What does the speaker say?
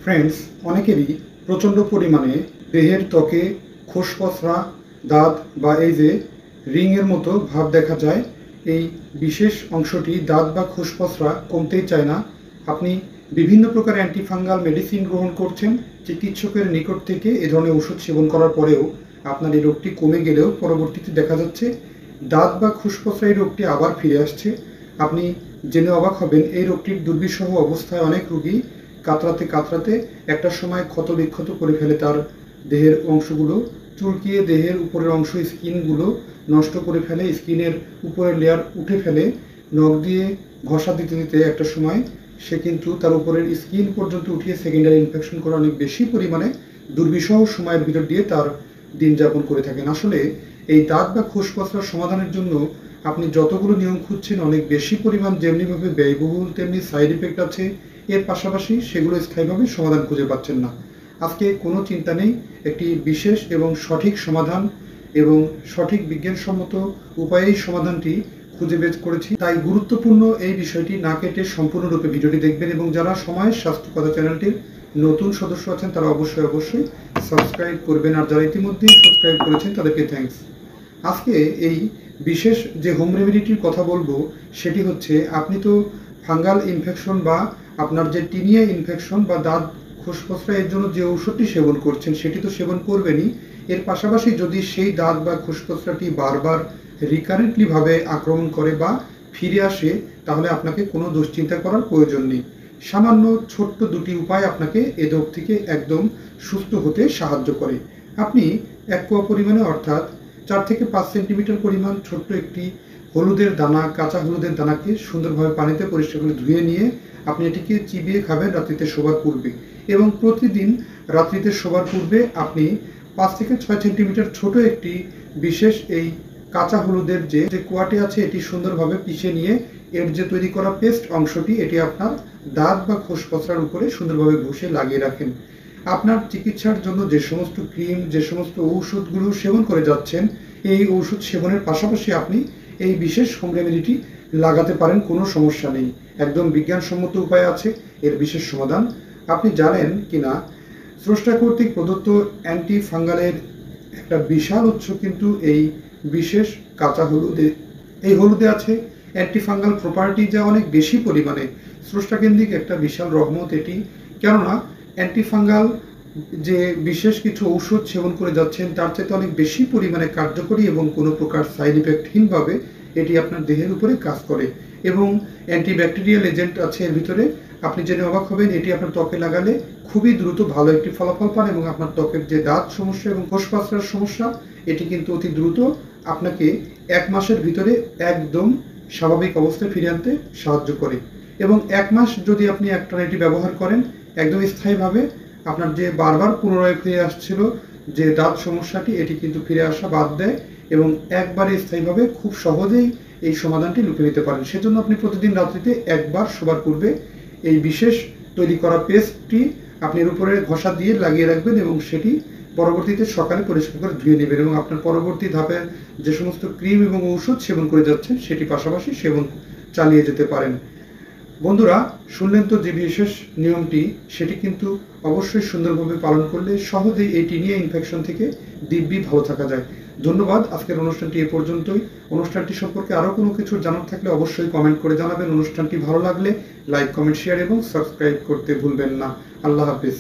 Friends, অনেকেরই প্রচণ্ড পরিমাণে দেহের ত্বকে খোসপসরা, দাঁত বা এই যে রিংয়ের মতো ভাব দেখা যায়। এই বিশেষ অংশটি দাঁত বা খোসপসরা কমতেই চায় না। আপনি বিভিন্ন প্রকার অ্যান্টিফাঙ্গাল মেডিসিন গ্রহণ করছেন, চিকিৎসকের নিকট থেকে এ ধরনের ওষুধ সেবন করার পরেও আপনার এই রোগটি কমে গেলেও পরবর্তীতে দেখা যাচ্ছে দাঁত বা খোসপসরা এই রোগটি আবার ফিরে আসছে। আপনি জেনে অবাক হবেন, এই রোগটির দুর্বিষহ অবস্থায় অনেক রোগী কাতরাতে কাতরাতে একটা সময় ক্ষত বিক্ষত করে ফেলে তার দেহের অংশগুলো, চুলকিয়ে দেহের উপরের অংশ স্কিনগুলো নষ্ট করে ফেলে, স্কিনের উপরের লেয়ার উঠে ফেলে। নখ দিয়ে ঘষা দিতে দিতে একটা সময় সে কিন্তু তার উপরের স্কিন পর্যন্ত উঠিয়ে সেকেন্ডারি ইনফেকশন করে অনেক বেশি পরিমাণে দুর্বিষহ সময়ের ভিতর দিয়ে তার দিন যাপন করে থাকেন। আসলে এই দাঁত বা খোসপসরার সমাধানের জন্য আপনি যতগুলো নিয়ম খুঁজছেন অনেক বেশি পরিমাণ যেমনিভাবে ব্যয়বহুল, তেমনি সাইড ইফেক্ট আছে। এর পাশাপাশি সেগুলো স্থায়ীভাবে সমাধান খুঁজে পাচ্ছেন না। আজকে কোনো চিন্তা নেই, একটি বিশেষ এবং সঠিক সমাধান এবং সঠিক বিজ্ঞানসম্মত উপায়েই সমাধানটি খুঁজে বের করেছি। তাই গুরুত্বপূর্ণ এই বিষয়টি না কেটে সম্পূর্ণরূপে ভিডিওটি দেখবেন এবং যারা সময়ের স্বাস্থ্য কথা চ্যানেলটির নতুন সদস্য আছেন তারা অবশ্যই সাবস্ক্রাইব করবেন, আর যারা ইতিমধ্যেই সাবস্ক্রাইব করেছেন তাদেরকে থ্যাঙ্কস। আজকে এই বিশেষ যে হোম রেমেডিটির কথা বলবো সেটি হচ্ছে, আপনি তো ফাঙ্গাল ইনফেকশন বা আপনার যে টিনিয়া ইনফেকশন বা দাঁত খোসপসরা এর জন্য যে ঔষধটি সেবন করছেন সেটি তো সেবন করবেনই। এর পাশাপাশি যদি সেই দাঁত বা খোসপসরাটি বারবার রিকারেন্টলি ভাবে আক্রমণ করে বা ফিরে আসে, তাহলে আপনাকে কোনো দুশ্চিন্তা করার প্রয়োজন নেই। সামান্য ছোট্ট দুটি উপায় আপনাকে এ রোগ থেকে একদম সুস্থ হতে সাহায্য করে। আপনি এক কোয়া পরিমাণে, অর্থাৎ 4 থেকে 5 সেন্টিমিটার পরিমাণ ছোট্ট একটি হলুদের দানা, কাঁচা হলুদের দানাকে সুন্দরভাবে পানিতে পরিষ্কার করে ধুয়ে নিয়ে আপনি এটিকে চিবিয়ে খাবেন রাত্রিতে শোবার পূর্বে। এবং প্রতিদিন রাত্রিতে শোবার পূর্বে আপনি 5 থেকে 6 সেন্টিমিটার ছোট একটি বিশেষ এই কাঁচা হলুদের যে কোয়াটি আছে এটি সুন্দরভাবে পিষে নিয়ে এর যে তৈরি করা পেস্ট অংশটি এটি আপনার দাঁত বা খোসপসরার উপরে সুন্দরভাবে ঘষে লাগিয়ে রাখেন। আপনার চিকিৎসার জন্য যে সমস্ত ক্রিম, যে সমস্ত ঔষধগুলো সেবন করে যাচ্ছেন, এই ঔষধ সেবনের পাশাপাশি আপনি এই বিশেষ হোম রেমেডিটি লাগাতে পারেন, কোনো সমস্যা নেই। একদম বিজ্ঞানসম্মত উপায় আছে এর বিশেষ সমাধান। আপনি জানেন কিনা, স্রষ্টা কর্তৃক প্রদত্ত অ্যান্টি ফাঙ্গালের একটা বিশাল উৎস কিন্তু এই বিশেষ কাঁচা হলুদে। এই হলুদে আছে অ্যান্টি ফাঙ্গাল প্রপার্টি, যা অনেক বেশি পরিমাণে স্রষ্টাকেন্দ্রিক একটা বিশাল রহমত এটি। কেননা অ্যান্টি ফাঙ্গাল যে বিশেষ কিছু ঔষধ সেবন করে যাচ্ছেন তার চাইতে অনেক বেশি পরিমাণে কার্যকরী এবং কোনো প্রকার সাইড ইফেক্টহীনভাবে এটি আপনার দেহের উপরে কাজ করে। এবং অ্যান্টিব্যাকটেরিয়াল এজেন্ট আছে এর ভিতরে। আপনি জেনে অবাক হবেন, এটি আপনার ত্বকে লাগালে খুবই দ্রুত ভালো একটি ফলাফল পান এবং আপনার ত্বকের যে দাঁত সমস্যা এবং খোসপসরার সমস্যা এটি কিন্তু অতি দ্রুত আপনাকে 1 মাসের ভিতরে একদম স্বাভাবিক অবস্থায় ফিরে আনতে সাহায্য করে। এবং 1 মাস যদি আপনি একটানা এটি ব্যবহার করেন, একদম স্থায়ীভাবে আপনার যে বারবার পুনরায় ফিরে আসছিল যে দাঁত সমস্যাটি, এটি কিন্তু ফিরে আসা বাদ দেয় এবং একবারে স্থায়ীভাবে খুব সহজেই এই সমাধানটি লুপে নিতে পারেন। সেজন্য আপনি প্রতিদিন রাত্রিতে একবার শোবার পূর্বে এই বিশেষ তৈরি করা পেস্টটি আপনি এর উপরে ঘষা দিয়ে লাগিয়ে রাখবেন এবং সেটি পরবর্তীতে সকালে পরিষ্কার করে ধুয়ে নেবেন এবং আপনার পরবর্তী ধাপে যে সমস্ত ক্রিম এবং ঔষধ সেবন করে যাচ্ছেন সেটি পাশাপাশি সেবন চালিয়ে যেতে পারেন। বন্ধুরা, শুনলেন তো যে বিশেষ নিয়মটি, সেটি কিন্তু অবশ্যই সুন্দরভাবে পালন করলে সহজেই এই টিনিয়া ইনফেকশন থেকে দিব্যি ভালো থাকা যায়। ধন্যবাদ। আজকের অনুষ্ঠানটি এ পর্যন্তই। অনুষ্ঠানটি সম্পর্কে আরও কোনো কিছু জানার থাকলে অবশ্যই কমেন্ট করে জানাবেন। অনুষ্ঠানটি ভালো লাগলে লাইক, কমেন্ট, শেয়ার এবং সাবস্ক্রাইব করতে ভুলবেন না। আল্লাহ হাফিজ।